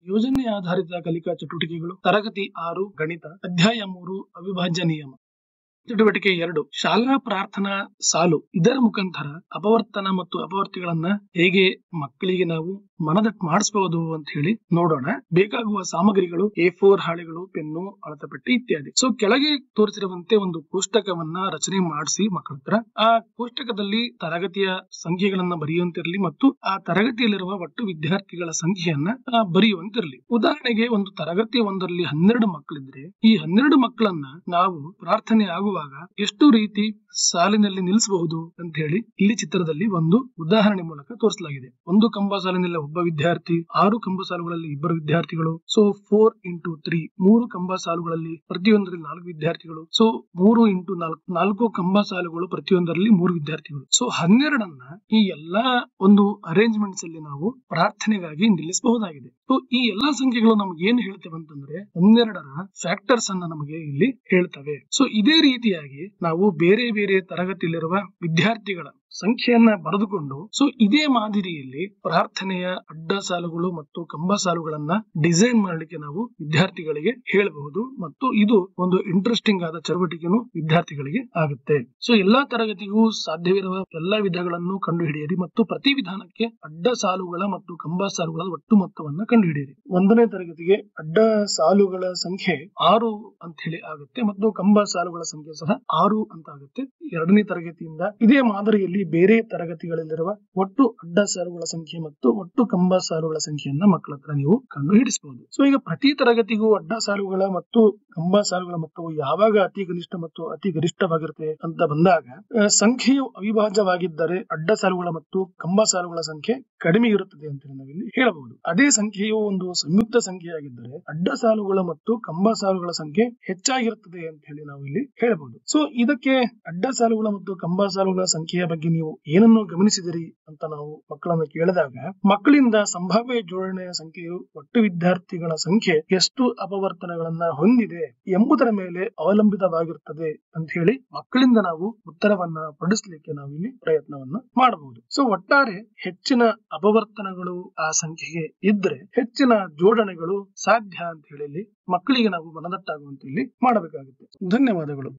ಯೋಜನೆ ಆಧಾರಿತ ಕಲಿಕಾ ಚಟುವಟಿಕೆಗಳು. ತರಗತಿ 6 ಗಣಿತ. ಅಧ್ಯಾಯ 3 ಅವಿಭಾಜ್ಯ ನಿಯಮ. ಚಟುವಟಿಕೆ 2 ಶಾಲಾ ಪ್ರಾರ್ಥನಾ ಸಾಲು. ಇದರ ಮುಖಾಂತರ ಅಪವರ್ತನ ಮತ್ತು ಅಪವರ್ತಿಗಳನ್ನ ಹೇಗೆ ಮಕ್ಕಳಿಗೆ ನಾವು ಮನದಟ್ಟು ಮಾಡಿಸಬಹುದು ಅಂತ ಹೇಳಿ ನೋಡೋಣ. ಬೇಕಾಗುವ ಸಾಮಗ್ರಿಗಳು A4 ಹಾಳೆಗಳು, ಪೆನ್ನು, ಅಳತೆಪಟ್ಟಿ ಇತ್ಯಾದಿ. ಕೆಳಗೆ ತೋರಿಸಿರುವಂತೆ ಒಂದು ಕೋಷ್ಟಕವನ್ನ ರಚನೆ ಮಾಡಿಸಿ ಮಕ್ಕಳ ಹತ್ರ ಆ ಕೋಷ್ಟಕದಲ್ಲಿ ತರಗತಿಯ ಸಂಖ್ಯೆಗಳನ್ನ ಬರೆಯುವಂತಿರಲಿ ಮತ್ತು ಆ ತರಗತಿಯಲ್ಲಿರುವ ಒಟ್ಟು ವಿದ್ಯಾರ್ಥಿಗಳ ಸಂಖ್ಯೆಯನ್ನ ಬರೆಯುವಂತಿರಲಿ. ಉದಾಹರಣೆಗೆ ಒಂದು ತರಗತಿ ಒಂದರಲ್ಲಿ 12 ಮಕ್ಕಳಿದ್ರೆ ಈ 12 ಮಕ್ಕಳನ್ನ ನಾವು ಪ್ರಾರ್ಥನೆ ಆಗುವಾಗ ಎಷ್ಟು ರೀತಿ ಸಾಲಿನಲ್ಲಿ ನಿಲ್ಲಿಸಬಹುದು ಅಂತ ಹೇಳಿ ಇಲ್ಲಿ ಚಿತ್ರದಲ್ಲಿ ಒಂದು ಉದಾಹರಣೆ ಮೂಲಕ ತೋರಿಸಲಾಗಿದೆ. ಒಂದು ಕಂಬ ಸಾಲಿನಲ್ಲಿ ಒಬ್ಬ ವಿದ್ಯಾರ್ಥಿ, 6 ಕಂಬ ಸಾಲುಗಳಲ್ಲಿ 2 ವಿದ್ಯಾರ್ಥಿಗಳು. 4 into 3 3 ಕಂಬ ಸಾಲುಗಳಲ್ಲಿ ಪ್ರತಿಯೊಂದರಲ್ಲಿ 4 ವಿದ್ಯಾರ್ಥಿಗಳು. 3 into 4 ಕಂಬ ಸಾಲುಗಳು ಪ್ರತಿಯೊಂದರಲ್ಲಿ 3 ವಿದ್ಯಾರ್ಥಿಗಳು. 12 ಈ ಎಲ್ಲಾ ಒಂದು ಅರೇಂಜ್ಮೆಂಟ್ಸ್ ಅಲ್ಲಿ ನಾವು ಪ್ರಾರ್ಥನೆಗಾಗಿ ನಿಲ್ಲಿಸಬಹುದಾಗಿದೆ. ಈ ಎಲ್ಲಾ ಸಂಖ್ಯೆಗಳು ನಮ್ಗೆ ಏನ್ ಹೇಳ್ತೇವೆ ಅಂತಂದ್ರೆ 12ರ ಫ್ಯಾಕ್ಟರ್ಸ್ ಅನ್ನ ನಮಗೆ ಇಲ್ಲಿ ಹೇಳ್ತವೆ. ಇದೇ ರೀತಿಯಾಗಿ ನಾವು ಬೇರೆ ಬೇರೆ ತರಗತಿಯಲ್ಲಿರುವ ವಿದ್ಯಾರ್ಥಿಗಳ ಸಂಖ್ಯೆಯನ್ನ ಬರೆದುಕೊಂಡು ಇದೇ ಮಾದರಿಯಲ್ಲಿ ಪ್ರಾರ್ಥನೆಯ ಅಡ್ಡ ಸಾಲುಗಳು ಮತ್ತು ಕಂಬ ಸಾಲುಗಳನ್ನ ಡಿಸೈನ್ ಮಾಡಲಿಕ್ಕೆ ನಾವು ವಿದ್ಯಾರ್ಥಿಗಳಿಗೆ ಹೇಳಬಹುದು ಮತ್ತು ಇದು ಒಂದು ಇಂಟ್ರೆಸ್ಟಿಂಗ್ ಆದ ಚಟುವಟಿಕೆನು ವಿದ್ಯಾರ್ಥಿಗಳಿಗೆ ಆಗುತ್ತೆ. ಎಲ್ಲಾ ತರಗತಿಗೂ ಸಾಧ್ಯವಿರುವ ಎಲ್ಲಾ ವಿಧಗಳನ್ನು ಕಂಡುಹಿಡಿಯಿರಿ ಮತ್ತು ಪ್ರತಿ ವಿಧಾನಕ್ಕೆ ಅಡ್ಡ ಸಾಲುಗಳ ಮತ್ತು ಕಂಬ ಸಾಲುಗಳ ಒಟ್ಟು ಮೊತ್ತವನ್ನ ಕಂಡುಹಿಡಿಯಿರಿ. 1ನೇ ತರಗತಿಗೆ ಅಡ್ಡ ಸಾಲುಗಳ ಸಂಖ್ಯೆ 6 ಅಂತ ಹೇಳಿ ಆಗುತ್ತೆ ಮತ್ತು ಕಂಬ ಸಾಲುಗಳ ಸಂಖ್ಯೆ ಸಹ 6 ಅಂತ ಆಗುತ್ತೆ. 2ನೇ ತರಗತಿಯಿಂದ ಇದೇ ಮಾದರಿಯಲ್ಲಿ ಬೇರೆ ತರಗತಿಗಳಲ್ಲಿರುವ ಒಟ್ಟು ಅಡ್ಡ ಸಾಲುಗಳ ಸಂಖ್ಯೆ ಮತ್ತು ಒಟ್ಟು ಕಂಬ ಸಾಲುಗಳ ಸಂಖ್ಯೆಯನ್ನ ಮಕ್ಕಳ ಹತ್ರ ನೀವು ಕಂಡು ಹಿಡಿಸಬಹುದು. ಈಗ ಪ್ರತಿ ತರಗತಿಗೂ ಅಡ್ಡ ಸಾಲುಗಳ ಮತ್ತು ಕಂಬ ಸಾಲುಗಳ ಮೊತ್ತವು ಯಾವಾಗ ಅತಿ ಕನಿಷ್ಠ ಮತ್ತು ಅತಿ ಗರಿಷ್ಠವಾಗಿರುತ್ತೆ ಅಂತ ಬಂದಾಗ ಸಂಖ್ಯೆಯು ಅವಿಭಾಜ್ಯವಾಗಿದ್ದರೆ ಅಡ್ಡ ಸಾಲುಗಳ ಮತ್ತು ಕಂಬ ಸಾಲುಗಳ ಸಂಖ್ಯೆ ಕಡಿಮೆ ಇರುತ್ತದೆ ಅಂತ ನಾವಿಲ್ಲಿ ಹೇಳಬಹುದು. ಅದೇ ಸಂಖ್ಯೆಯು ಒಂದು ಸಂಯುಕ್ತ ಸಂಖ್ಯೆಯಾಗಿದ್ದರೆ ಅಡ್ಡ ಸಾಲುಗಳ ಮತ್ತು ಕಂಬ ಸಾಲುಗಳ ಸಂಖ್ಯೆ ಹೆಚ್ಚಾಗಿರುತ್ತದೆ ಅಂತ ಹೇಳಿ ನಾವು ಇಲ್ಲಿ ಹೇಳಬಹುದು. ಇದಕ್ಕೆ ಅಡ್ಡ ಸಾಲುಗಳ ಮತ್ತು ಕಂಬ ಸಾಲುಗಳ ಸಂಖ್ಯೆಯ ಬಗ್ಗೆ ನೀವು ಏನನ್ನು ಗಮನಿಸಿದಿರಿ ಅಂತ ನಾವು ಮಕ್ಕಳನ್ನು ಕೇಳಿದಾಗ ಮಕ್ಕಳಿಂದ ಸಂಭಾವ್ಯ ಜೋಡಣೆಯ ಸಂಖ್ಯೆಯು ಒಟ್ಟು ವಿದ್ಯಾರ್ಥಿಗಳ ಸಂಖ್ಯೆ ಎಷ್ಟು ಅಪವರ್ತನಗಳನ್ನ ಹೊಂದಿದೆ ಎಂಬುದರ ಮೇಲೆ ಅವಲಂಬಿತವಾಗಿರುತ್ತದೆ ಅಂತ ಹೇಳಿ ಮಕ್ಕಳಿಂದ ನಾವು ಉತ್ತರವನ್ನ ಪಡಿಸಲಿಕ್ಕೆ ನಾವು ಇಲ್ಲಿ ಪ್ರಯತ್ನವನ್ನ ಮಾಡಬಹುದು. ಒಟ್ಟಾರೆ ಹೆಚ್ಚಿನ ಅಪವರ್ತನಗಳು ಆ ಸಂಖ್ಯೆಗೆ ಇದ್ರೆ ಹೆಚ್ಚಿನ ಜೋಡಣೆಗಳು ಸಾಧ್ಯ ಅಂತ ಹೇಳಿ ಮಕ್ಕಳಿಗೆ ನಾವು ಮನದಟ್ಟಾಗುವಂತೆ ಇಲ್ಲಿ ಮಾಡಬೇಕಾಗುತ್ತೆ. ಧನ್ಯವಾದಗಳು.